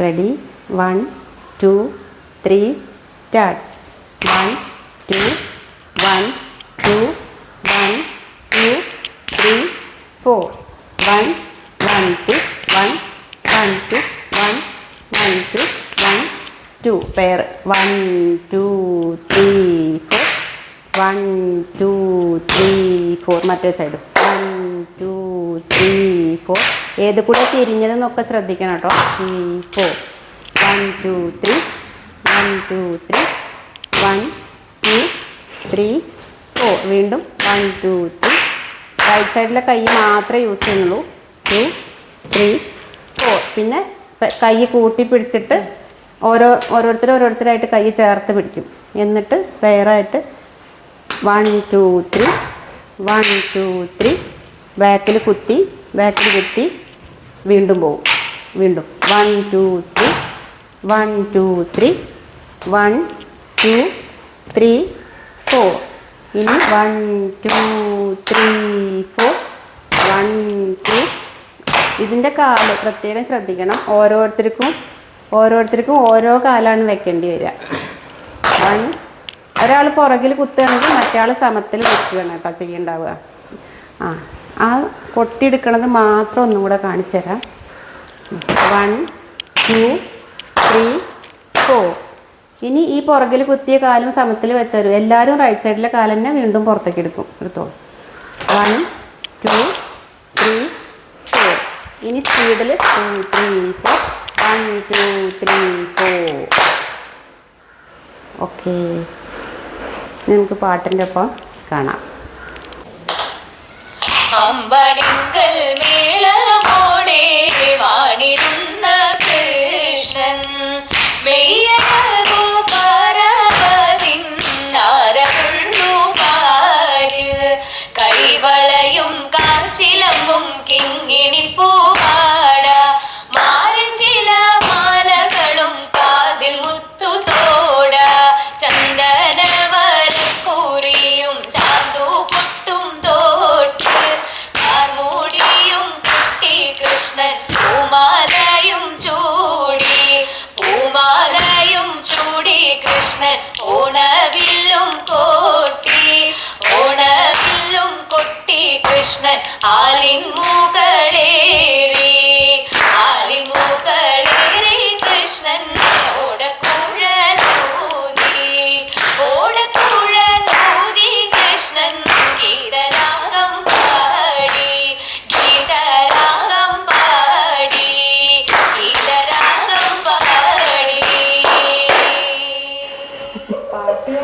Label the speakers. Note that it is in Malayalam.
Speaker 1: റെഡി? 1 2 3 സ്റ്റാർട്ട്. 1 2 1 2 1 2 3 4 1 1 2 1 1 2 1 1 2 1 2 പെയർ 1 2 3 4 1 2 3 4 മറ്റേ സൈഡ് 1 2 3 4 ഏത് കൂടെ തിരിഞ്ഞതെന്നൊക്കെ ശ്രദ്ധിക്കണം കേട്ടോ. 3 4 1 2 3 1 2 3 1 2 3 4 വീണ്ടും 1 2 3 റൈറ്റ് സൈഡിലെ കൈ മാത്രമേ യൂസ് ചെയ്യുന്നുള്ളൂ. 2 3 4 പിന്നെ കൈ കൂട്ടി പിടിച്ചിട്ട് ഓരോരുത്തരായിട്ട് കൈ ചേർത്ത് പിടിക്കും. എന്നിട്ട് പെയറായിട്ട് 1 2 3 1 2 3 ബാക്കിൽ കുത്തി വീണ്ടും പോവും. വീണ്ടും 1 2 3 1 2 3 1 2 3 4 ഇനി 1 2 3 4 1 2 ഇതിൻ്റെ കാല് പ്രത്യേകം ശ്രദ്ധിക്കണം. ഓരോരുത്തർക്കും ഓരോ കാലാണ് വെക്കേണ്ടി വരിക. ഒരാൾ പുറകിൽ കുത്തുകയാണെങ്കിൽ മറ്റേ സമത്തിൽ നിൽക്കുകയാണ് കേട്ടോ ചെയ്യണ്ടാവുക. ആ കൊട്ടിയെടുക്കണത് മാത്രം ഒന്നും കൂടെ കാണിച്ചു തരാം. 1 2 3 4 ഇനി ഈ പുറകിൽ കുത്തിയ കാലും സമത്തിൽ വെച്ചാലും എല്ലാവരും റൈറ്റ് സൈഡിലെ കാല് തന്നെ വീണ്ടും പുറത്തേക്ക് എടുത്തോളൂ. 1 2 3 4 ഇനി സ്പീഡിൽ 2 3 4 1 2 3 4 ഓക്കെ. നമുക്ക് പാട്ടിൻ്റെ ഒപ്പം കാണാം.
Speaker 2: അമ്പടിങ്കൽ മേളമോടെ വാണിടുന്ന കൃഷ്ണൻ മെയ്യഴകു പരവതിൻ നാരമുള്ളു പാര് കൈവളയും കാച്ചിലമ്പും കിങ്ങിണിപ്പൂവാട മാറിൻ ചില മാലകളും കാതിൽ മുത്തുതോട ചന്ദനവരപ്പൂരിയും ചാന്തു പൊട്ടും തോട്ട് കാർമൂടിയും കുട്ടി കൃഷ്ണൻ പൂമാലയും ചൂടി കൃഷ്ണൻ ഓണവില്ലും കൊട്ടി കൃഷ്ണൻ ആലിൻമുകളേറി കൃഷ്ണൻ ഓടക്കുഴലൂതി കൃഷ്ണൻ ഗീതരാഗം പാടി
Speaker 3: പാട്ട്